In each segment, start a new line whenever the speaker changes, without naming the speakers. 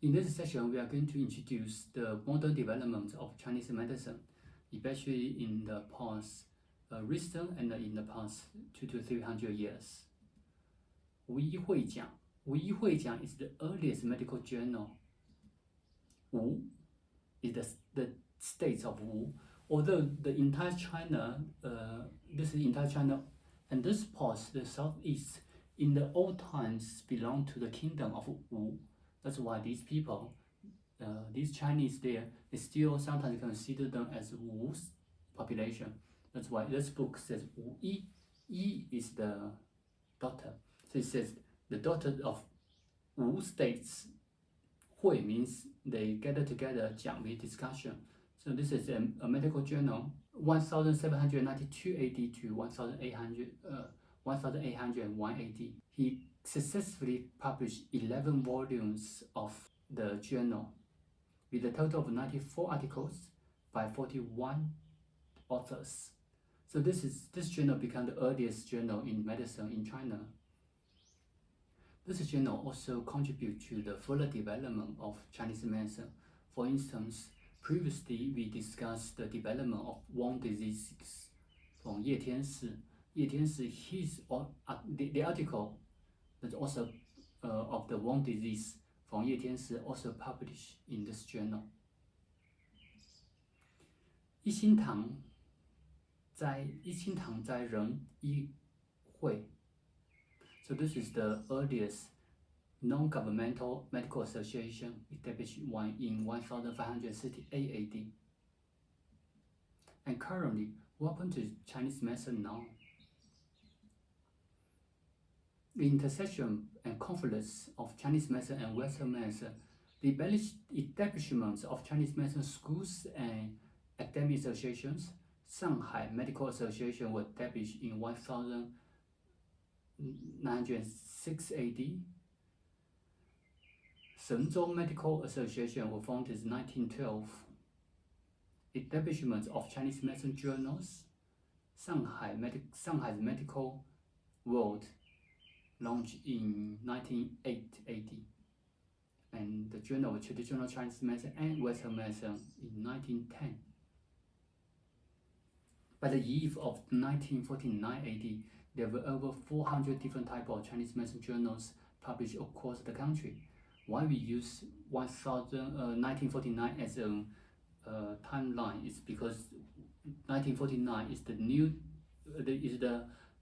In this session, we are going to introduce the modern development of Chinese medicine, especially in the past recent and in the past 200 to 300 years. 无医会讲 is the earliest medical journal. Wu is the states of Wu. Although the entire China, this is entire China, and this part, the southeast, in the old times belonged to the kingdom of Wu. That's why these people, these Chinese there, they still sometimes consider them as Wu's population. That's why this book says Wu Yi. Yi is the daughter. So it says the daughter of Wu states. Hui means they gather together, 讲 means discussion. So this is a medical journal, 1792 AD to 1801 AD. He successfully published 11 volumes of the journal, with a total of 94 articles by 41 authors. So this journal became the earliest journal in medicine in China. This journal also contributes to the further development of Chinese medicine. For instance, previously we discussed the development of Wang diseases from Ye Tianshi. Ye Tianshi, the article that also of the Wang disease from Ye Tianshi also published in this journal. 一心堂在仁医会. So this is the earliest non-governmental medical association established in 1568 AD. And currently, what happened to Chinese medicine now? The intersection and conflicts of Chinese medicine and Western medicine, the establishments of Chinese medicine schools and academic associations, Shanghai Medical Association was established in 1906 AD. Shenzhou Medical Association was founded in 1912. Establishment of Chinese medicine journals, Shanghai's Medical World launched in 1908 AD, and the Journal of Traditional Chinese Medicine and Western Medicine in 1910. By the year of 1949 AD, there were over 400 different types of Chinese medicine journals published across the country. Why we use 1949 as a timeline is because 1949 is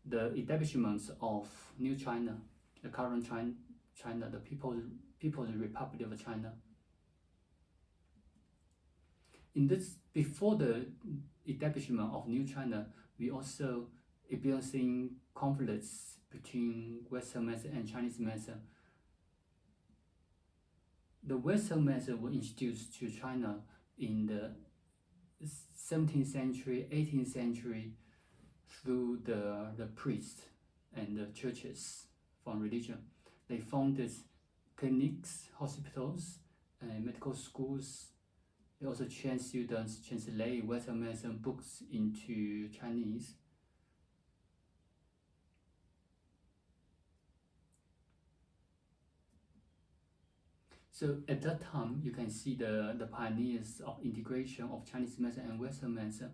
the establishment of New China, the current China, the People's Republic of China. Before the establishment of New China, we also experiencing conflicts between Western medicine and Chinese medicine. The Western medicine was introduced to China in the 17th century, 18th century through the priests and the churches from religion. They founded clinics, hospitals, and medical schools. They also trained students, translate Western medicine books into Chinese. So at that time, you can see the pioneers of integration of Chinese medicine and Western medicine.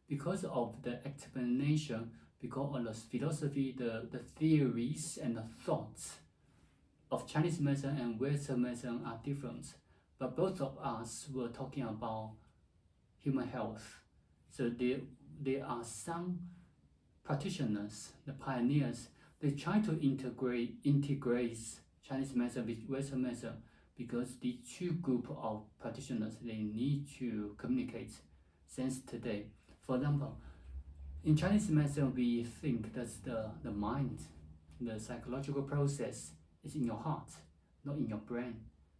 Because of the explanation, because of the philosophy, the theories and the thoughts of Chinese medicine and Western medicine are different. But both of us were talking about human health. So there are some practitioners, the pioneers, they try to integrate Chinese medicine with Western medicine, because the two groups of practitioners, they need to communicate since today. For example, in Chinese medicine, we think that the mind, the psychological process is in your heart, not in your brain.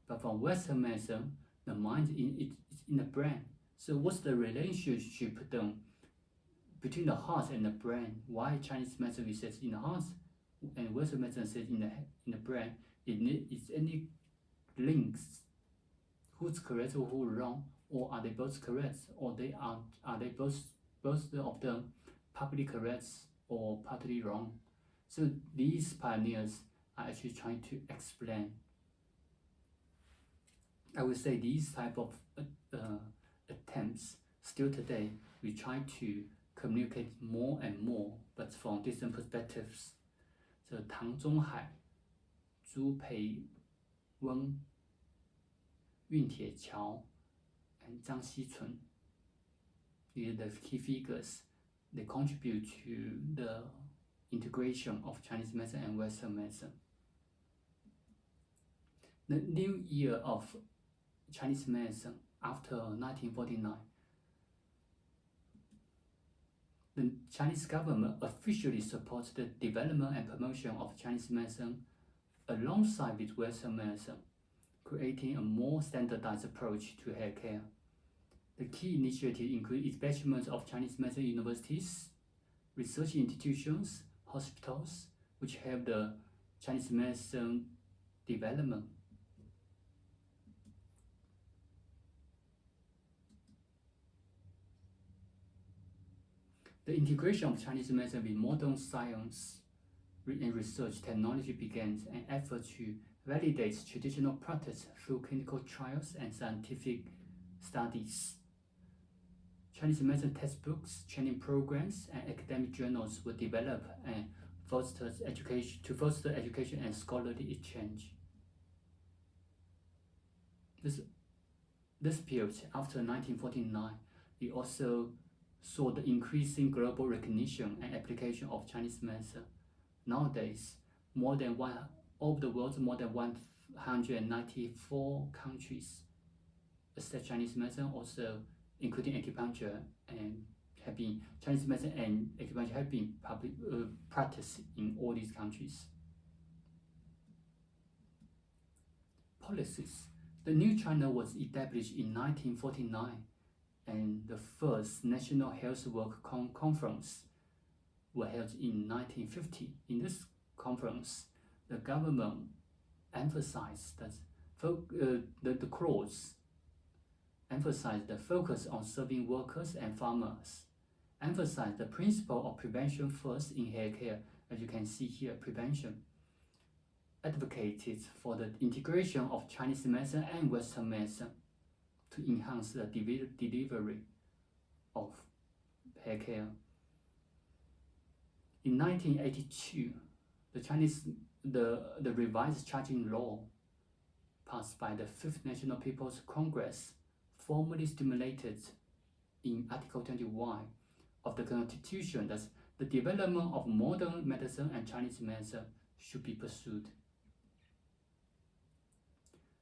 But for Western medicine, the mind is in the brain. So what's the relationship between the heart and the brain? Why Chinese medicine says in the heart and Western medicine says in the brain? Is any links? Who's correct or who's wrong? Or are they both correct? Or are they both of them partly correct or partly wrong? So these pioneers are actually trying to explain I would say these type of attempts, still today, we try to communicate more and more, but from different perspectives. So 唐中海、朱培温、运铁桥 and 张锡纯, these are the key figures. They contribute to the integration of Chinese medicine and Western medicine. The new year of Chinese medicine after 1949, the Chinese government officially supports the development and promotion of Chinese medicine alongside with Western medicine, creating a more standardized approach to healthcare. The key initiatives include establishment of Chinese medicine universities, research institutions, hospitals, which help the Chinese medicine development. The integration of Chinese medicine with modern science and research technology begins an effort to validate traditional practice through clinical trials and scientific studies. Chinese medicine textbooks, training programs, and academic journals were developed and foster education and scholarly exchange. This period, after 1949, we also saw the increasing global recognition and application of Chinese medicine. Nowadays, of the world's more than 194 countries accept Chinese medicine, also including acupuncture, and Chinese medicine and acupuncture have been practiced in all these countries. Policies. The new China was established in 1949, and the first National Health Work Conference was held in 1950. In this conference, the government emphasized that the clause emphasized the focus on serving workers and farmers, emphasized the principle of prevention first in healthcare, as you can see here, prevention, advocated for the integration of Chinese medicine and Western medicine to enhance the delivery of healthcare. In 1982, the revised charging law passed by the Fifth National People's Congress formally stimulated in Article 21 of the Constitution that the development of modern medicine and Chinese medicine should be pursued.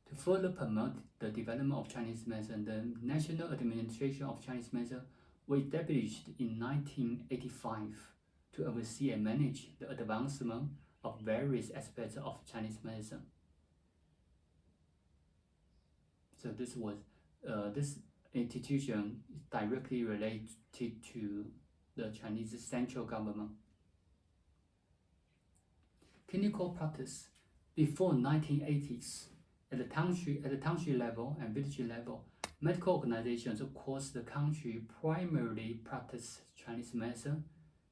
To further promote the development of Chinese medicine, the National Administration of Chinese Medicine was established in 1985 to oversee and manage the advancement of various aspects of Chinese medicine. So this institution is directly related to the Chinese central government. Clinical practice. Before 1980s, at the township level and village level, medical organizations across the country primarily practice Chinese medicine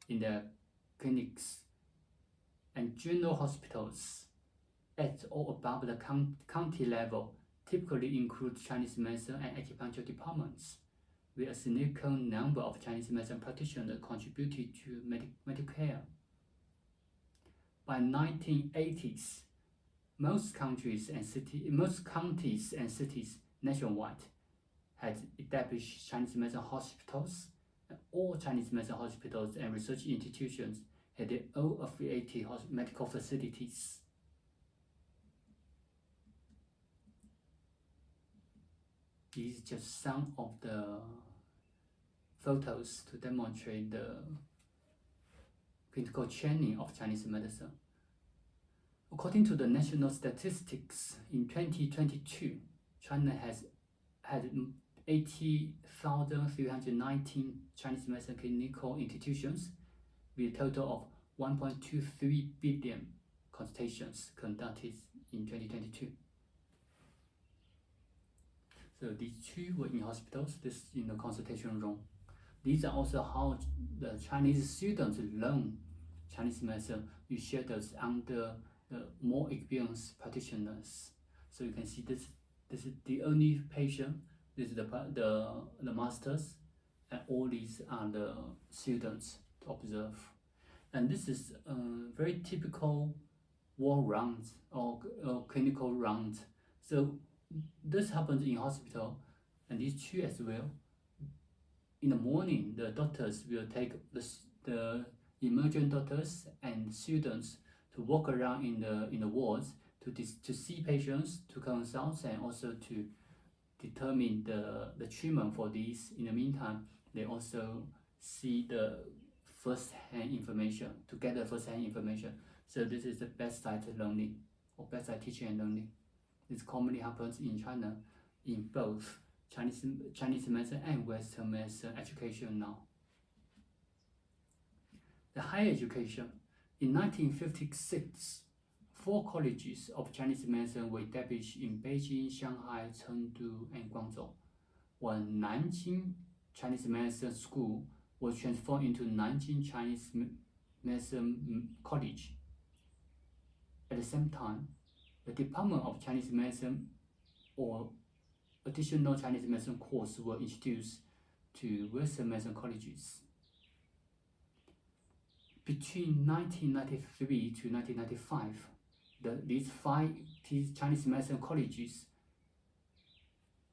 in their clinics, and general hospitals at or above the county level typically include Chinese medicine and acupuncture departments, where a significant number of Chinese medicine practitioners contributed to medical care. By 1980s, most counties and cities nationwide had established Chinese medicine hospitals, and all Chinese medicine hospitals and research institutions had their own affiliated medical facilities. These are just some of the photos to demonstrate the clinical training of Chinese medicine. According to the national statistics, in 2022, China has had 80,319 Chinese medicine clinical institutions with a total of 1.23 billion consultations conducted in 2022. So these two were in hospitals, this in the consultation room. These are also how the Chinese students learn Chinese medicine. We share those under the more experienced practitioners. So you can see this This is the only patient. This is the masters, and all these are the students to observe. And this is very typical ward rounds or clinical rounds. So this happens in hospital, and these two as well. In the morning, the doctors will take the emergent doctors and students to walk around in the wards to see patients, to consult, and also to determine the treatment for these. In the meantime, they also see the first-hand information, to get the first-hand information. So this is the bedside learning or bedside teaching and learning. This commonly happens in China in both Chinese medicine and Western medicine education now. The higher education. In 1956, 4 colleges of Chinese medicine were established in Beijing, Shanghai, Chengdu, and Guangzhou, while Nanjing Chinese Medicine School was transformed into Nanjing Chinese Medicine College. At the same time, the Department of Chinese Medicine or additional Chinese medicine courses were introduced to Western medicine colleges. Between 1993 to 1995, these 5 Chinese medicine colleges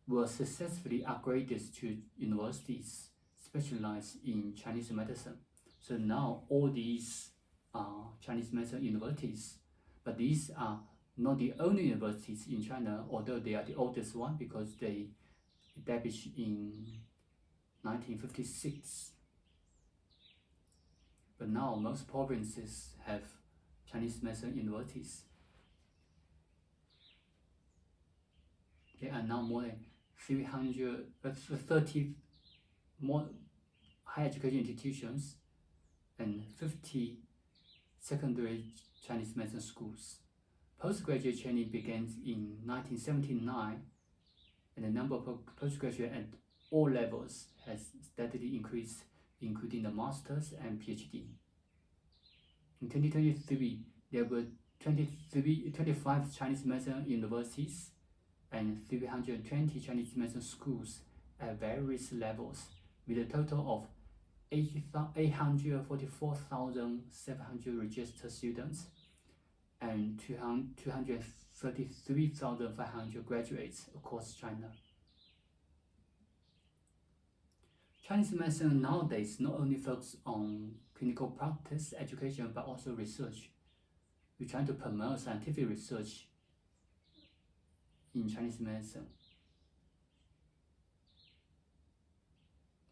were successfully upgraded to universities specialized in Chinese medicine. So now all these are Chinese medicine universities, but these are not the only universities in China, although they are the oldest one because they established in 1956. But now most provinces have Chinese medicine universities. There are now more than 330 more higher education institutions and 50 secondary Chinese medicine schools. Postgraduate training began in 1979, and the number of postgraduates at all levels has steadily increased, including the masters and PhD. In 2023, there were 25 Chinese medicine universities and 320 Chinese medicine schools at various levels, with a total of 844,700 registered students and 233,500 graduates across China. Chinese medicine nowadays not only focuses on clinical practice education but also research. We try to promote scientific research in Chinese medicine.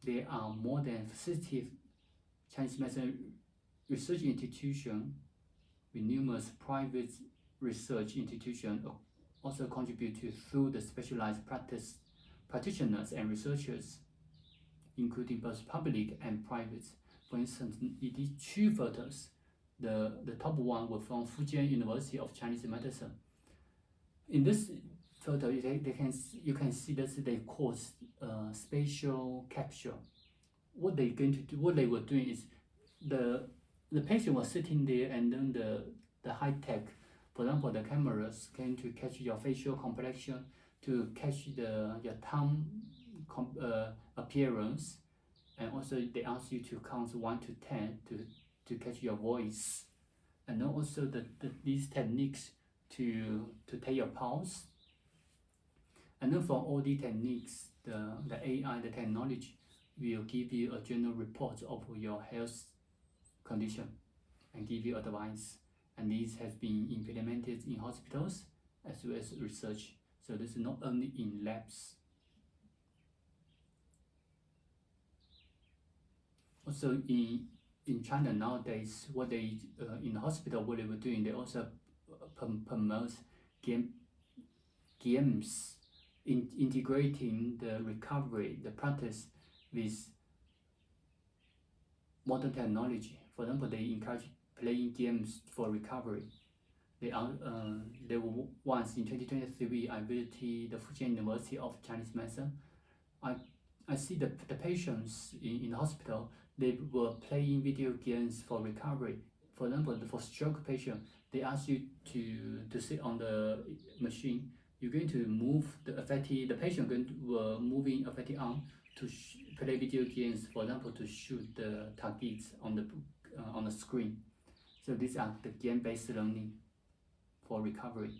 There are more than 60 Chinese medicine research institutions, with numerous private research institutions also contribute through the specialized practitioners and researchers, including both public and private. For instance, in these 2 photos, the top one was from Fujian University of Chinese Medicine. In this photo, you can see that they cause spatial capture. What they were doing is the patient was sitting there, and then the high tech, for example, the cameras came to catch your facial complexion, to catch your tongue appearance, and also they ask you to count 1 to 10 to catch your voice, and then also these techniques to take your pulse. And then from all these techniques, the AI, the technology, will give you a general report of your health condition and give you advice. And this has been implemented in hospitals as well as research. So this is not only in labs. Also in China nowadays, what they in the hospital, what they were doing, they also promote games, integrating the recovery, the practice with modern technology. For example, they encourage playing games for recovery. They were once in 2023. I visited the Fujian University of Chinese Medicine. I see the patients in the hospital. They were playing video games for recovery. For example, for stroke patient, they ask you to sit on the machine. you're going to move the patient will moving affected arm to play video games, for example, to shoot the targets on the screen. So these are the game-based learning for recovery.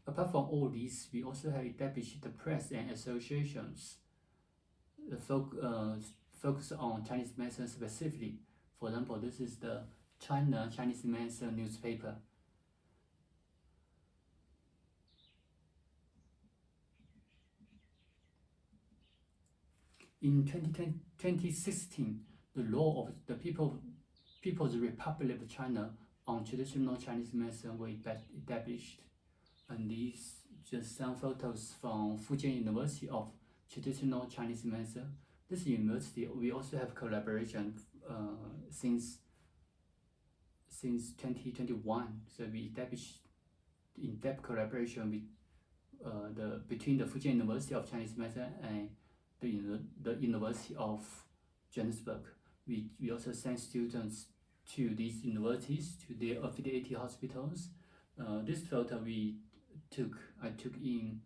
Apart from all these, we also have established the press and associations focus on Chinese medicine specifically. For example, this is the Chinese medicine newspaper. In 2016, the law of the People's Republic of China on traditional Chinese medicine was established. And these just some photos from Fujian University of Traditional Chinese Medicine. This university, we also have collaboration since 2021. So we established in-depth collaboration with between the Fujian University of Chinese Medicine and the University of Johannesburg. We also send students to these universities, to their affiliated hospitals. This photo I took in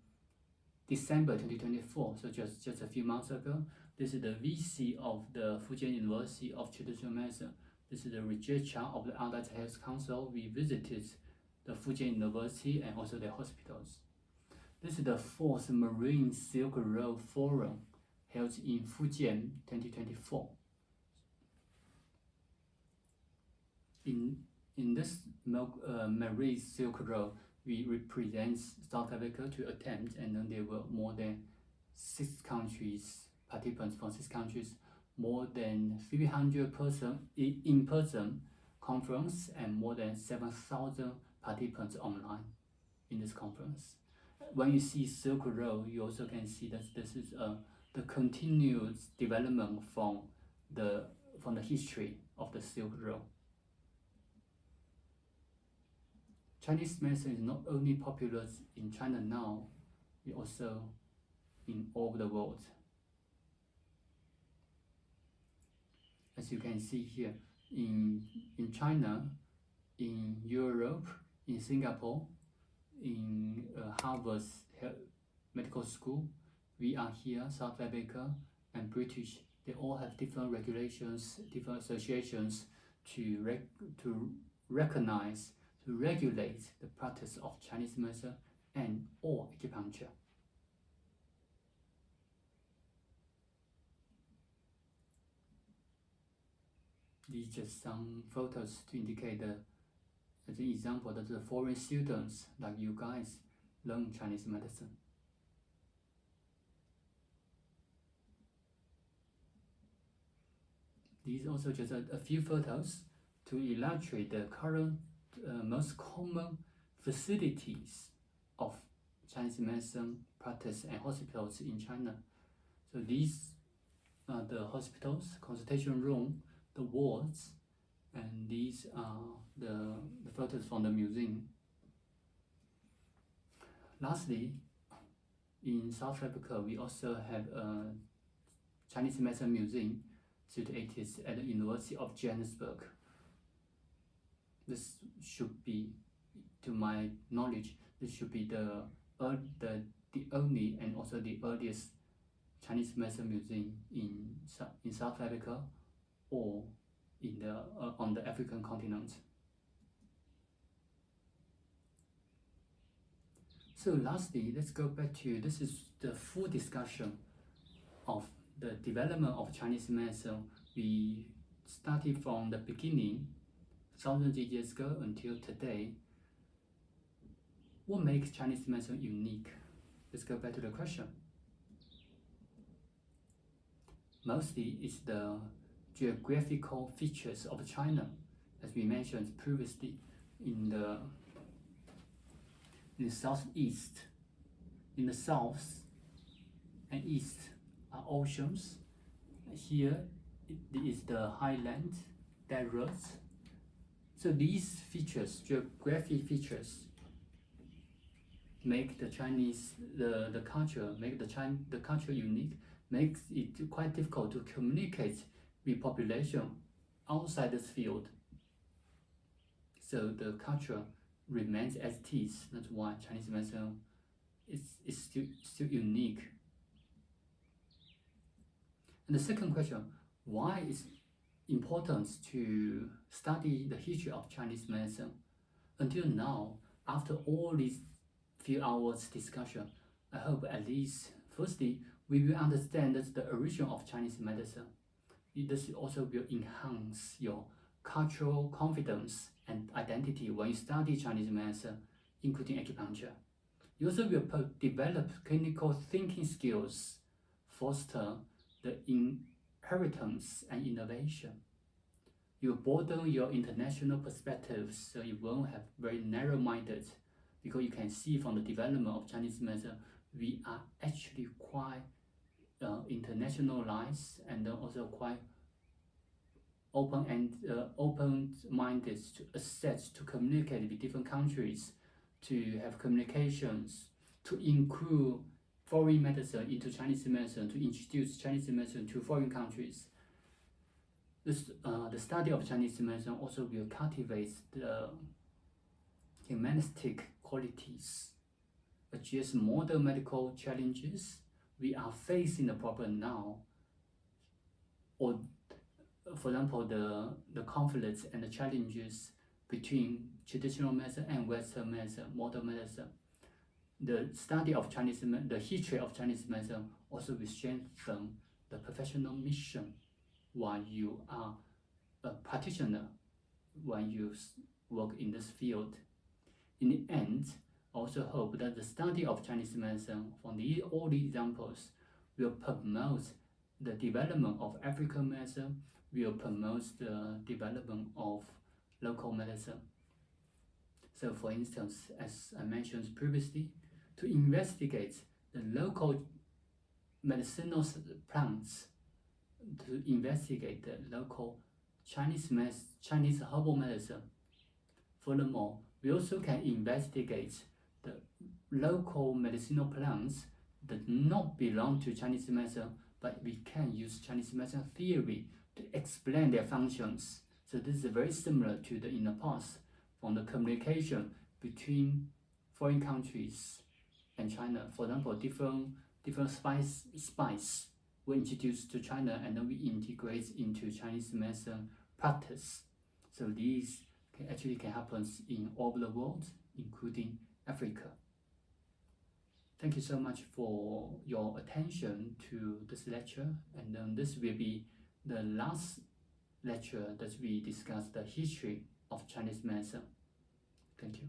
December 2024, so just a few months ago. This is the VC of the Fujian University of Traditional Medicine. This is the registrar of the Adult Health Council. We visited the Fujian University and also their hospitals. This is the 4th Marine Silk Road Forum held in Fujian 2024. In this Marine Silk Road, we represent South Africa to attempt, and then there were more than 6 countries, participants from 6 countries, more than 300 in-person conference, and more than 7,000 participants online in this conference. When you see Silk Road, you also can see that this is the continuous development from the history of the Silk Road. Chinese medicine is not only popular in China now, it also in all over the world. As you can see here, in China, in Europe, in Singapore, in Harvard's medical school, we are here, South Africa and British, they all have different regulations, different associations to recognize, to regulate the practice of Chinese medicine and or acupuncture. These are just some photos to indicate as an example that the foreign students like you guys learn Chinese medicine. These also just a few photos to illustrate the current most common facilities of Chinese medicine practice and hospitals in China. So these are the hospitals, consultation room, the wards, and these are the photos from the museum. Lastly, in South Africa, we also have a Chinese medicine museum situated at the University of Johannesburg. This should be, to my knowledge, this should be the only and also the earliest Chinese medicine museum in South Africa or in on the African continent. So lastly, let's go back to, this is the full discussion of the development of Chinese medicine. We started from the beginning, thousands of years ago until today. What makes Chinese medicine unique? Let's go back to the question. Mostly it's the geographical features of China, as we mentioned previously. In the southeast, in the south and east are oceans. Here it is the highland, deserts. So these features, geographic features, make the Chinese the culture, make the culture unique, makes it quite difficult to communicate with population outside this field. So the culture remains as it is. That's why Chinese medicine is still unique. And the second question, why is important to study the history of Chinese medicine? Until now, after all these few hours discussion, I hope at least firstly we will understand the origin of Chinese medicine. This also will enhance your cultural confidence and identity when you study Chinese medicine, including acupuncture. You also will develop clinical thinking skills, foster the inheritance and innovation. You broaden your international perspectives, so you won't have very narrow-minded, because you can see from the development of Chinese medicine, we are actually quite internationalized and also quite open-minded to access, to communicate with different countries, to have communications, to include foreign medicine into Chinese medicine, to introduce Chinese medicine to foreign countries. The study of Chinese medicine also will cultivate the humanistic qualities, address modern medical challenges we are facing the problem now, or for example the conflicts and the challenges between traditional medicine and Western medicine, modern medicine. The study of the history of Chinese medicine also will strengthen the professional mission while you are a practitioner, when you work in this field. In the end, I also hope that the study of Chinese medicine from all the examples will promote the development of African medicine, will promote the development of local medicine. So for instance, as I mentioned previously, to investigate the local medicinal plants, to investigate the local Chinese herbal medicine. Furthermore, we also can investigate the local medicinal plants that not belong to Chinese medicine, but we can use Chinese medicine theory to explain their functions. So this is very similar to in the past, from the communication between foreign countries and China. For example, different spice were introduced to China, and then we integrate into Chinese medicine practice. So these can happen in all over the world, including Africa. Thank you so much for your attention to this lecture, and then this will be the last lecture that we discuss the history of Chinese medicine. Thank you.